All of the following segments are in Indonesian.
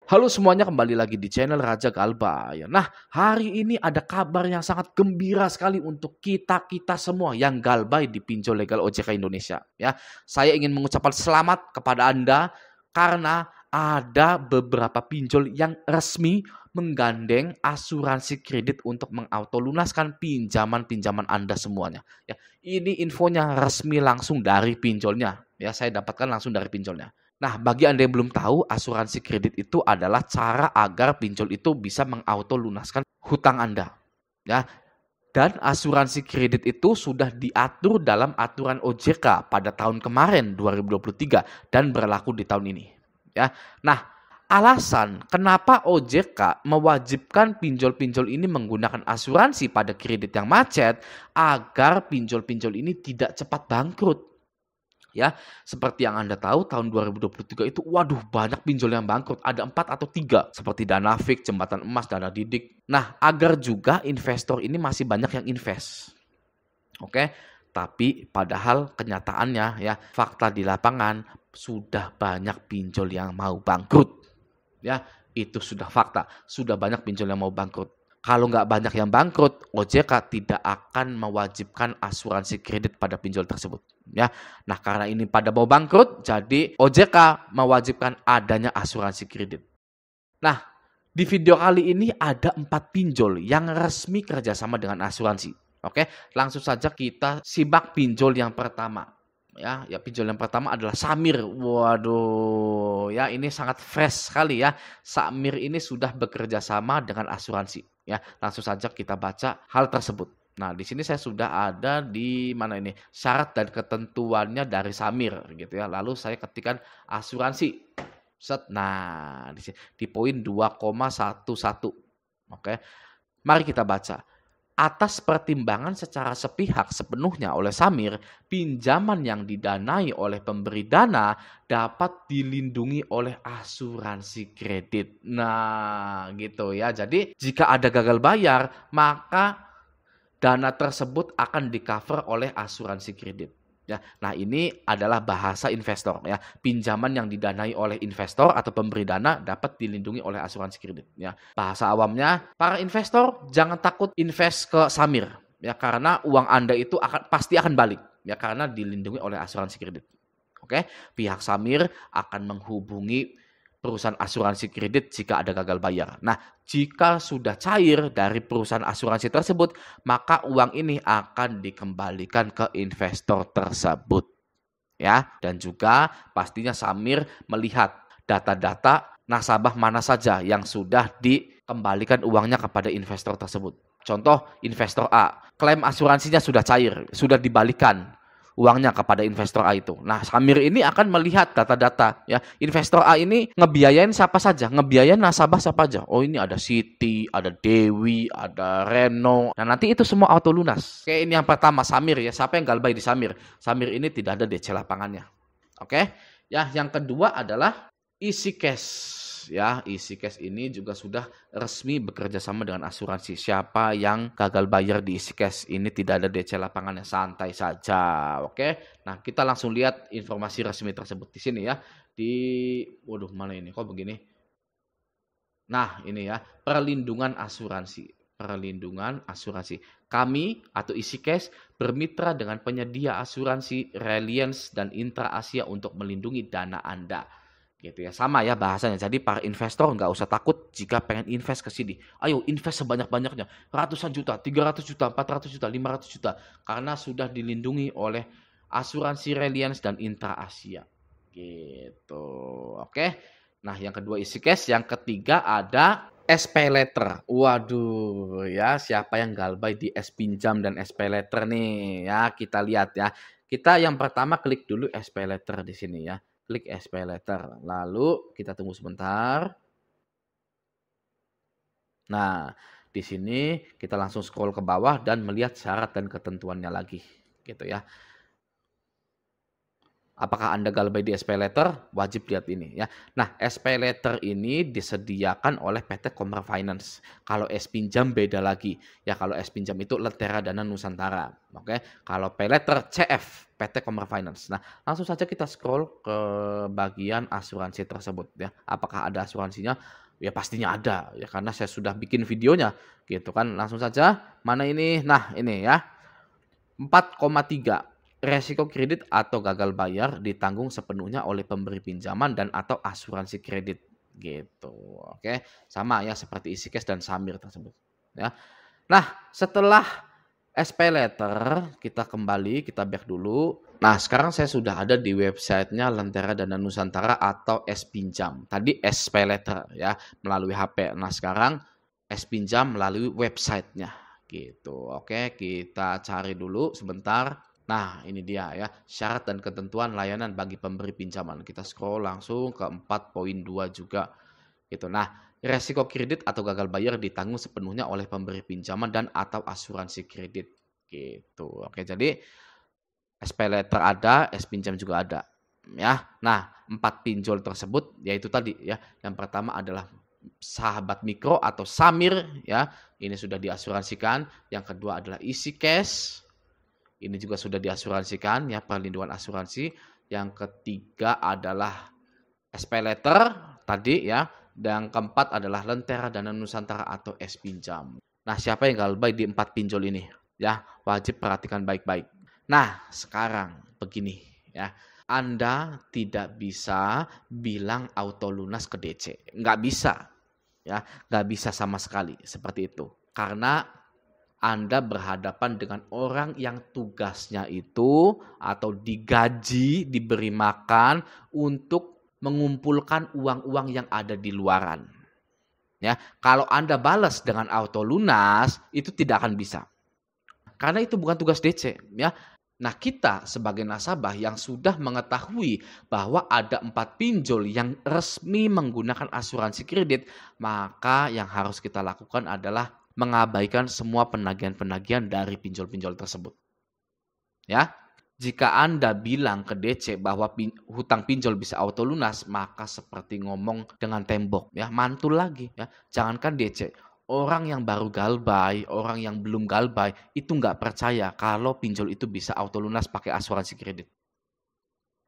Halo semuanya, kembali lagi di channel Raja Galba ya. Nah, hari ini ada kabar yang sangat gembira sekali untuk kita-kita semua yang galbay di pinjol legal OJK Indonesia ya. Saya ingin mengucapkan selamat kepada Anda karena ada beberapa pinjol yang resmi menggandeng asuransi kredit untuk mengautolunaskan pinjaman-pinjaman Anda semuanya ya. Ini infonya resmi langsung dari pinjolnya ya, saya dapatkan langsung dari pinjolnya. Nah, bagi Anda yang belum tahu, asuransi kredit itu adalah cara agar pinjol itu bisa mengauto lunaskan hutang Anda, ya. Dan asuransi kredit itu sudah diatur dalam aturan OJK pada tahun kemarin 2023 dan berlaku di tahun ini, ya. Nah, alasan kenapa OJK mewajibkan pinjol-pinjol ini menggunakan asuransi pada kredit yang macet agar pinjol-pinjol ini tidak cepat bangkrut. Ya, seperti yang Anda tahu tahun 2023 itu waduh banyak pinjol yang bangkrut, ada 4 atau 3 seperti Danafik, Jembatan Emas, Dana Didik. Nah, agar juga investor ini masih banyak yang invest. Oke, tapi padahal kenyataannya ya, fakta di lapangan sudah banyak pinjol yang mau bangkrut. Ya, itu sudah fakta, sudah banyak pinjol yang mau bangkrut. Kalau nggak banyak yang bangkrut, OJK tidak akan mewajibkan asuransi kredit pada pinjol tersebut. Ya, nah karena ini pada mau bangkrut, jadi OJK mewajibkan adanya asuransi kredit. Nah, di video kali ini ada 4 pinjol yang resmi kerjasama dengan asuransi. Oke, langsung saja kita simak pinjol yang pertama. Ya, pinjol yang pertama adalah Samir. Waduh, ya ini sangat fresh sekali ya. Samir ini sudah bekerja sama dengan asuransi. Ya, langsung saja kita baca hal tersebut. Nah, di sini saya sudah ada di mana ini syarat dan ketentuannya dari Samir gitu ya. Lalu saya ketikkan asuransi. Set. Nah, di poin 2,11. Oke. Mari kita baca. Atas pertimbangan secara sepihak sepenuhnya oleh Samir, pinjaman yang didanai oleh pemberi dana dapat dilindungi oleh asuransi kredit. Nah, gitu ya. Jadi, jika ada gagal bayar, maka dana tersebut akan di-cover oleh asuransi kredit. Ya, nah ini adalah bahasa investor ya. Pinjaman yang didanai oleh investor atau pemberi dana dapat dilindungi oleh asuransi kredit ya. Bahasa awamnya, para investor jangan takut invest ke Samir ya, karena uang Anda itu pasti akan balik ya karena dilindungi oleh asuransi kredit. Oke, pihak Samir akan menghubungi perusahaan asuransi kredit jika ada gagal bayar. Nah, jika sudah cair dari perusahaan asuransi tersebut, maka uang ini akan dikembalikan ke investor tersebut. Ya, dan juga pastinya Samir melihat data-data nasabah mana saja yang sudah dikembalikan uangnya kepada investor tersebut. Contoh, investor A, klaim asuransinya sudah cair, sudah dibalikan uangnya kepada investor A itu. Nah, Samir ini akan melihat data-data ya. Investor A ini ngebiayain siapa saja, ngebiayain nasabah siapa aja. Oh, ini ada Siti, ada Dewi, ada Reno. Nah, nanti itu semua auto lunas. Oke, ini yang pertama Samir ya. Siapa yang galbay di Samir? Samir ini tidak ada DC lapangannya. Oke. Ya, yang kedua adalah isi cash. Ya, isi cash ini juga sudah resmi bekerja sama dengan asuransi. Siapa yang gagal bayar di isi cash ini tidak ada DC lapangannya, santai saja. Oke. Nah, kita langsung lihat informasi resmi tersebut di sini ya. Waduh, mana ini? Kok begini? Nah, ini ya, perlindungan asuransi. Perlindungan asuransi. Kami atau isi cash bermitra dengan penyedia asuransi Reliance dan Intra Asia untuk melindungi dana Anda. Gitu ya, sama ya bahasanya. Jadi para investor nggak usah takut jika pengen invest ke sini. Ayo invest sebanyak-banyaknya. Ratusan juta, 300 juta, 400 juta, 500 juta. Karena sudah dilindungi oleh asuransi Reliance dan Intra Asia. Gitu. Oke. Nah, yang kedua isi cash, yang ketiga ada SP letter. Waduh, ya siapa yang galbay di S pinjam dan SP letter nih? Ya, kita lihat ya. Kita yang pertama klik dulu SP letter di sini ya. Klik SP letter. Lalu kita tunggu sebentar. Nah, di sini kita langsung scroll ke bawah dan melihat syarat dan ketentuannya lagi, gitu ya. Apakah Anda galbay di SPayLater? Wajib lihat ini ya. Nah, SPayLater ini disediakan oleh PT Commerce Finance. Kalau S-Pinjam beda lagi. Ya, kalau S-Pinjam itu Lentera Dana Nusantara. Oke. Kalau PayLater CF, PT Commerce Finance. Nah, langsung saja kita scroll ke bagian asuransi tersebut ya. Apakah ada asuransinya? Ya pastinya ada ya, karena saya sudah bikin videonya gitu kan. Langsung saja, mana ini? Nah, ini ya. 4,3. Resiko kredit atau gagal bayar ditanggung sepenuhnya oleh pemberi pinjaman dan atau asuransi kredit gitu. Oke, sama ya seperti Easy Cash dan Samir tersebut ya. Nah, setelah SPayLater kita kembali, kita back dulu. Nah, sekarang saya sudah ada di websitenya Lentera Dana Nusantara atau S-Pinjam. Tadi SPayLater ya melalui HP. Nah, sekarang S-Pinjam melalui websitenya gitu. Oke, kita cari dulu sebentar. Nah, ini dia ya, syarat dan ketentuan layanan bagi pemberi pinjaman. Kita scroll langsung ke 4.2 juga gitu. Nah, resiko kredit atau gagal bayar ditanggung sepenuhnya oleh pemberi pinjaman dan atau asuransi kredit gitu. Oke, jadi SPayLater ada, S-Pinjam juga ada ya. Nah, 4 pinjol tersebut yaitu tadi ya. Yang pertama adalah Sahabat Mikro atau Samir ya. Ini sudah diasuransikan. Yang kedua adalah Easy Cash. Ini juga sudah diasuransikan ya, perlindungan asuransi. Yang ketiga adalah SPayLater tadi ya. Dan keempat adalah Lentera Dana Nusantara atau S-Pinjam. Nah, siapa yang galbay di 4 pinjol ini? Ya, wajib perhatikan baik-baik. Nah, sekarang begini ya. Anda tidak bisa bilang auto lunas ke DC. Nggak bisa. Ya, nggak bisa sama sekali seperti itu. Karena Anda berhadapan dengan orang yang tugasnya itu atau digaji, diberi makan untuk mengumpulkan uang-uang yang ada di luaran. Ya, kalau Anda balas dengan auto lunas, itu tidak akan bisa. Karena itu bukan tugas DC, ya. Nah, kita sebagai nasabah yang sudah mengetahui bahwa ada 4 pinjol yang resmi menggunakan asuransi kredit, maka yang harus kita lakukan adalah mengabaikan semua penagihan-penagihan dari pinjol-pinjol tersebut. Ya, jika Anda bilang ke DC bahwa hutang pinjol bisa auto lunas, maka seperti ngomong dengan tembok, ya, mantul lagi, ya. Jangankan DC, orang yang baru galbay, orang yang belum galbay itu nggak percaya kalau pinjol itu bisa auto lunas pakai asuransi kredit.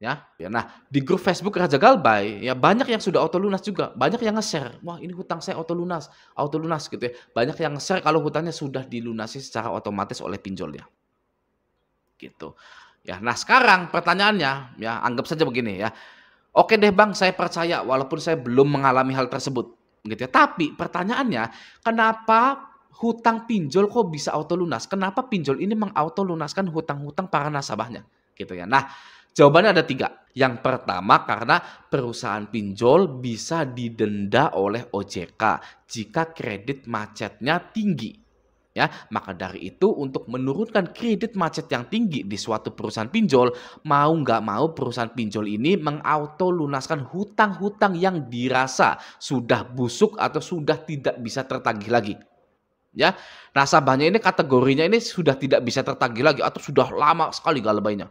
Ya, nah di grup Facebook Raja Galbay ya banyak yang sudah auto lunas juga, banyak yang nge-share, wah ini hutang saya auto lunas gitu ya. Banyak yang nge-share kalau hutangnya sudah dilunasi secara otomatis oleh pinjolnya. Gitu. Ya, nah sekarang pertanyaannya ya anggap saja begini ya. Oke deh Bang, saya percaya walaupun saya belum mengalami hal tersebut gitu ya. Tapi pertanyaannya, kenapa hutang pinjol kok bisa auto lunas? Kenapa pinjol ini mengauto lunaskan hutang-hutang para nasabahnya? Gitu ya. Nah, jawabannya ada 3. Yang pertama karena perusahaan pinjol bisa didenda oleh OJK jika kredit macetnya tinggi. Ya, maka dari itu untuk menurunkan kredit macet yang tinggi di suatu perusahaan pinjol, mau nggak mau perusahaan pinjol ini mengauto lunaskan hutang-hutang yang dirasa sudah busuk atau sudah tidak bisa tertagih lagi. Ya, nasabahnya ini kategorinya ini sudah tidak bisa tertagih lagi atau sudah lama sekali galbaynya.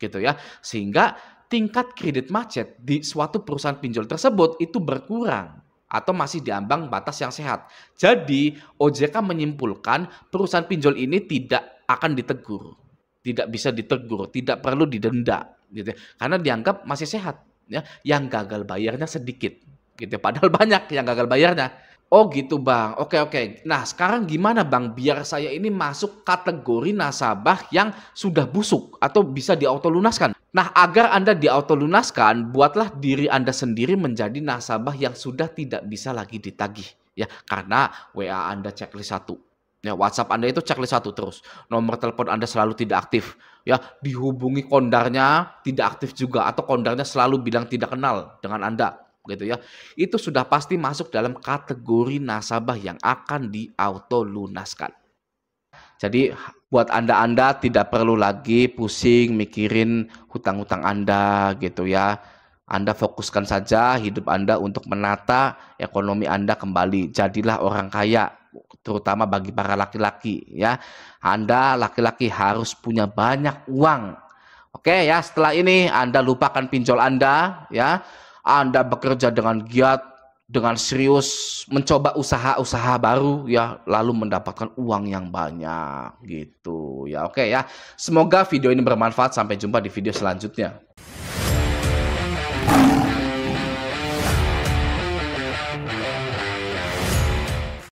Gitu ya. Sehingga tingkat kredit macet di suatu perusahaan pinjol tersebut itu berkurang atau masih diambang batas yang sehat. Jadi OJK menyimpulkan perusahaan pinjol ini tidak akan ditegur, tidak bisa ditegur, tidak perlu didenda, gitu. Karena dianggap masih sehat, ya. Yang gagal bayarnya sedikit, gitu. Padahal banyak yang gagal bayarnya. Oh gitu Bang, oke. Nah sekarang gimana Bang biar saya ini masuk kategori nasabah yang sudah busuk atau bisa diautolunaskan? Nah agar Anda diautolunaskan, buatlah diri Anda sendiri menjadi nasabah yang sudah tidak bisa lagi ditagih. Ya, karena WA Anda checklist 1. Ya, WhatsApp Anda itu checklist 1 terus. Nomor telepon Anda selalu tidak aktif. Ya, dihubungi kondarnya tidak aktif juga atau kondarnya selalu bilang tidak kenal dengan Anda. Gitu ya, itu sudah pasti masuk dalam kategori nasabah yang akan diauto lunaskan. Jadi buat Anda tidak perlu lagi pusing mikirin hutang-hutang Anda gitu ya. Anda fokuskan saja hidup Anda untuk menata ekonomi Anda kembali. Jadilah orang kaya, terutama bagi para laki-laki ya. Anda laki-laki harus punya banyak uang Oke ya, setelah ini Anda lupakan pinjol Anda ya. Anda bekerja dengan giat, dengan serius, mencoba usaha-usaha baru ya, lalu mendapatkan uang yang banyak gitu ya. Oke ya. Semoga video ini bermanfaat. Sampai jumpa di video selanjutnya.